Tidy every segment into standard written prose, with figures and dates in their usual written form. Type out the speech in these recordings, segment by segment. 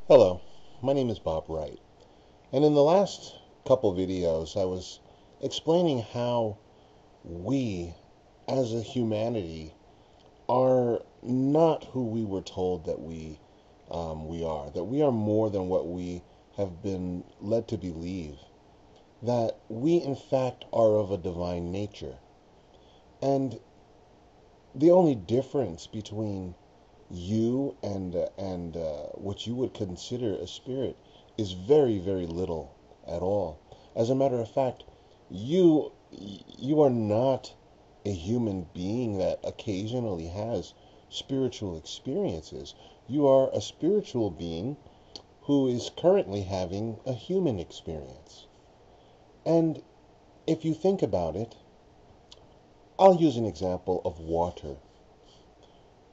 Hello, my name is Bob Wright, and in the last couple videos I was explaining how we as a humanity are not who we were told that we are, that we are more than what we have been led to believe, that we in fact are of a divine nature. And the only difference between you and what you would consider a spirit is very, very little at all. As a matter of fact, you are not a human being that occasionally has spiritual experiences. You are a spiritual being who is currently having a human experience. And if you think about it, I'll use an example of water,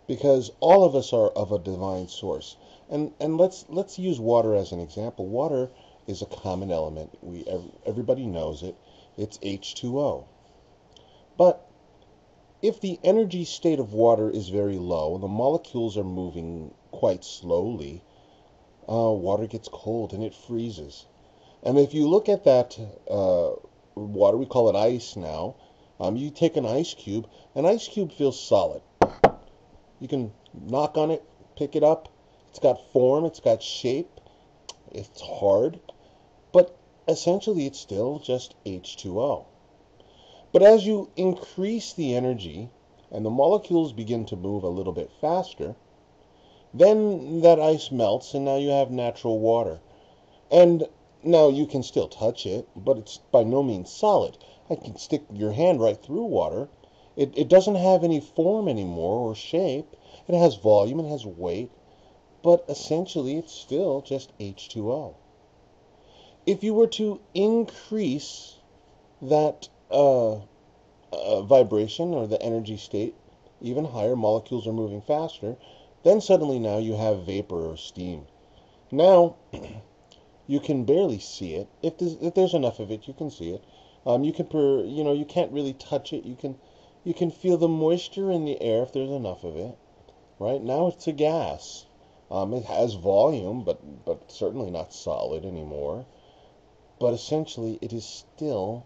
because all of us are of a divine source. And let's use water as an example. Water is a common element. Everybody knows it. It's H2O. But if the energy state of water is very low, the molecules are moving quite slowly, water gets cold and it freezes. And if you look at that water, we call it ice now. You take an ice cube feels solid. You can knock on it, pick it up. It's got form, it's got shape, it's hard, but essentially it's still just H2O. But as you increase the energy and the molecules begin to move a little bit faster, then that ice melts and now you have natural water. And now you can still touch it, but it's by no means solid. I can stick your hand right through water. It doesn't have any form anymore or shape. It has volume, it has weight, but essentially it's still just H2O. If you were to increase that vibration or the energy state even higher, molecules are moving faster, then suddenly now you have vapor or steam. Now you can barely see it. If there's enough of it, you can see it. You can't really touch it. You can feel the moisture in the air if there's enough of it. Right now it's a gas. It has volume, but certainly not solid anymore. But essentially, it is still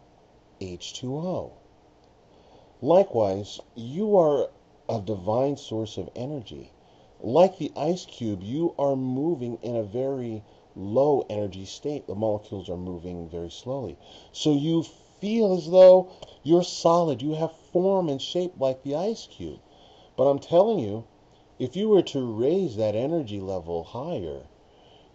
H2O. Likewise, you are a divine source of energy. Like the ice cube, you are moving in a very low energy state. The molecules are moving very slowly. So you feel as though you're solid. You have form and shape like the ice cube. But I'm telling you, if you were to raise that energy level higher,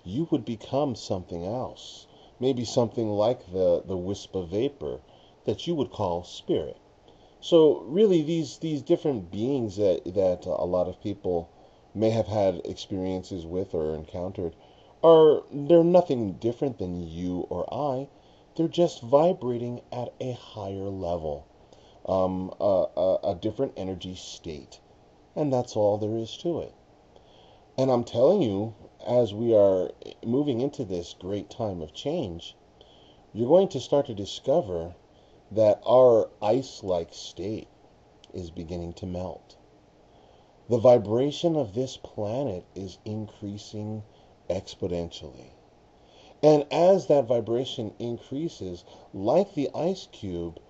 you would become something else. Maybe something like the wisp of vapor that you would call spirit. So really, these different beings that a lot of people may have had experiences with or encountered they're nothing different than you or I. They're just vibrating at a higher level, a different energy state, and that's all there is to it. And I'm telling you, as we are moving into this great time of change, you're going to start to discover that our ice-like state is beginning to melt. The vibration of this planet is increasing exponentially. And as that vibration increases, like the ice cube,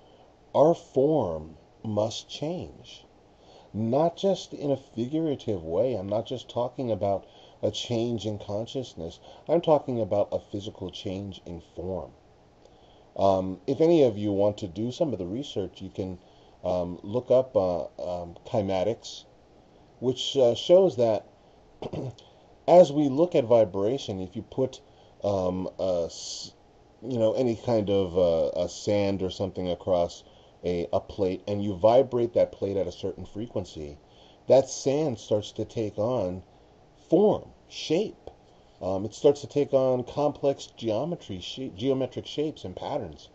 our form must change. Not just in a figurative way. I'm not just talking about a change in consciousness. I'm talking about a physical change in form. If any of you want to do some of the research, you can look up kymatics, which shows that as we look at vibration, if you put any kind of a sand or something across a plate and you vibrate that plate at a certain frequency, that sand starts to take on form, shape. It starts to take on complex geometric shapes and patterns.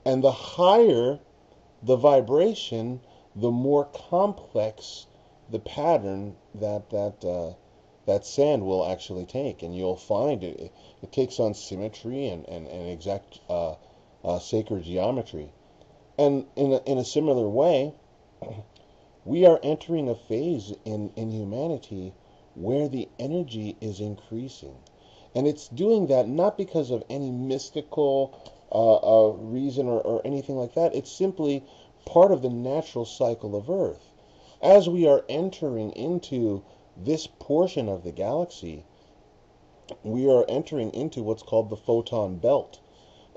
And the higher the vibration, the more complex the pattern that sand will actually take. And you'll find it takes on symmetry and exact sacred geometry. And in a similar way, we are entering a phase in humanity where the energy is increasing. And it's doing that not because of any mystical reason or anything like that. It's simply part of the natural cycle of Earth. As we are entering into this portion of the galaxy, we are entering into what's called the photon belt.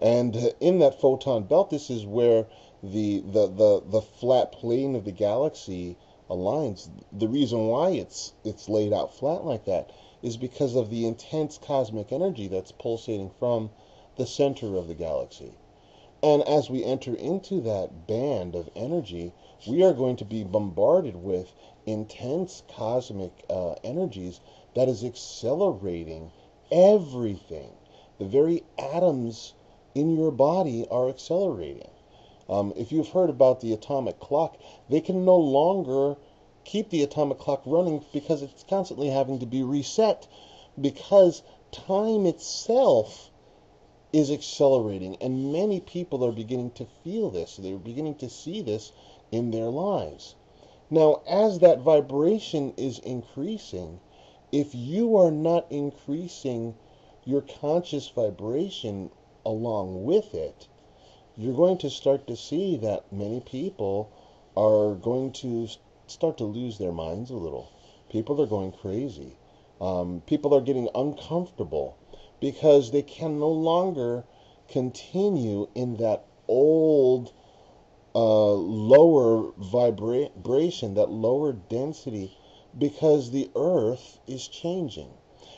And in that photon belt, this is where the flat plane of the galaxy aligns. The reason why it's laid out flat like that is because of the intense cosmic energy that's pulsating from the center of the galaxy. And as we enter into that band of energy, we are going to be bombarded with intense cosmic energies that is accelerating everything. The very atoms in your body are accelerating. If you've heard about the atomic clock, they can no longer keep the atomic clock running because it's constantly having to be reset because time itself is accelerating, and many people are beginning to feel this. They're beginning to see this in their lives. Now, as that vibration is increasing, if you are not increasing your conscious vibration along with it, you're going to start to see that many people are going to start to lose their minds a little. People are going crazy. People are getting uncomfortable because they can no longer continue in that old lower vibration, that lower density, because the earth is changing.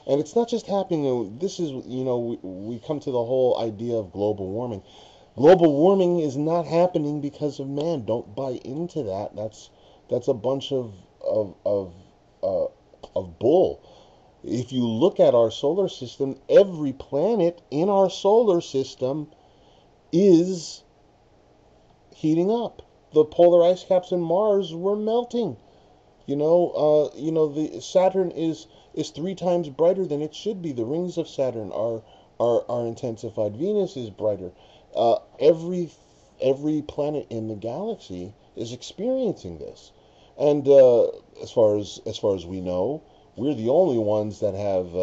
And it's not just happening, this is, we come to the whole idea of global warming. Global warming is not happening because of man. Don't buy into that. That's a bunch of bull. If you look at our solar system, every planet in our solar system is heating up. The polar ice caps in Mars were melting. The Saturn is 3 times brighter than it should be. The rings of Saturn are intensified. Venus is brighter. Every planet in the galaxy is experiencing this, and as far as we know, we're the only ones that have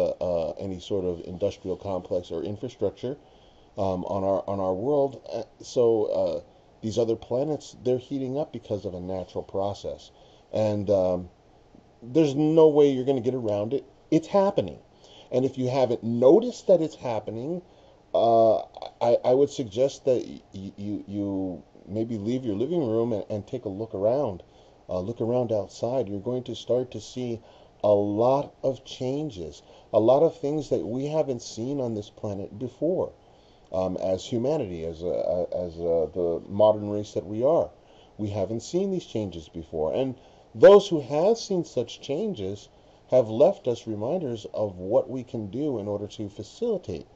any sort of industrial complex or infrastructure on our world. So these other planets, they're heating up because of a natural process, and there's no way you're going to get around it. It's happening, and if you haven't noticed that it's happening, uh, I would suggest that you maybe leave your living room and take a look around. Look around outside. You're going to start to see a lot of changes, a lot of things that we haven't seen on this planet before, as humanity, as the modern race that we are. We haven't seen these changes before, and those who have seen such changes have left us reminders of what we can do in order to facilitate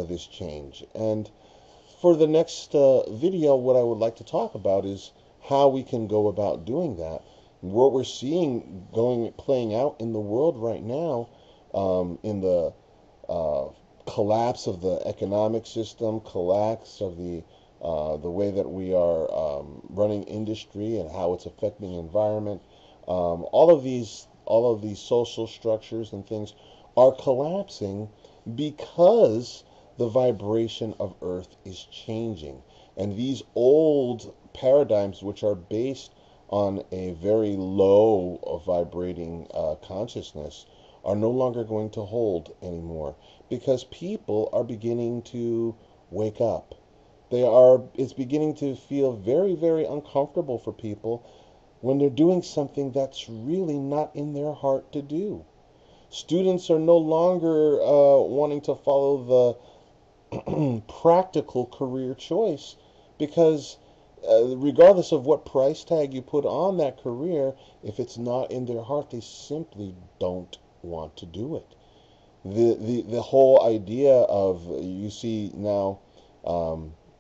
this change. And for the next video, what I would like to talk about is how we can go about doing that. What we're seeing playing out in the world right now, in the collapse of the economic system, collapse of the way that we are running industry and how it's affecting the environment. All of these social structures and things are collapsing because the vibration of Earth is changing. And these old paradigms, which are based on a very low vibrating consciousness, are no longer going to hold anymore because people are beginning to wake up. It's beginning to feel very, very uncomfortable for people when they're doing something that's really not in their heart to do. Students are no longer wanting to follow the practical career choice because regardless of what price tag you put on that career, if it's not in their heart, they simply don't want to do it. The whole idea of, you see now,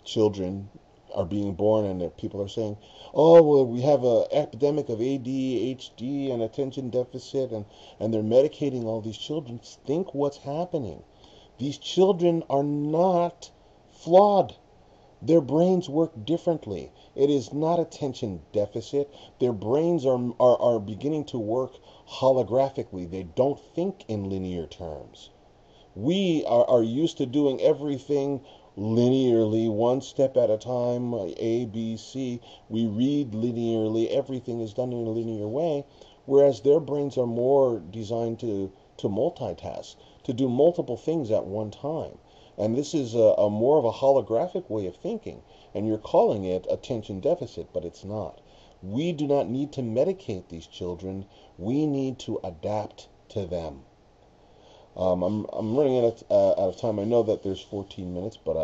children are being born and people are saying, oh, well, we have an epidemic of ADHD and attention deficit, and they're medicating all these children. Think what's happening. These children are not flawed. Their brains work differently. It is not attention deficit. Their brains are beginning to work holographically. They don't think in linear terms. We are used to doing everything linearly, one step at a time, A, B, C. We read linearly, everything is done in a linear way, whereas their brains are more designed to multitask, to do multiple things at one time. And this is a more of a holographic way of thinking. And you're calling it attention deficit, but it's not. We do not need to medicate these children. We need to adapt to them. I'm running out of time. I know that there's 14 minutes, but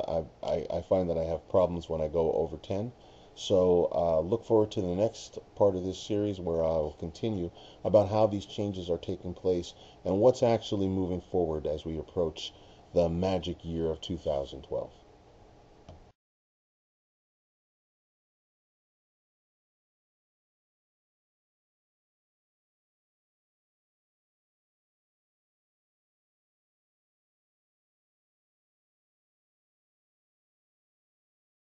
I find that I have problems when I go over 10. So look forward to the next part of this series where I will continue about how these changes are taking place and what's actually moving forward as we approach the magic year of 2012.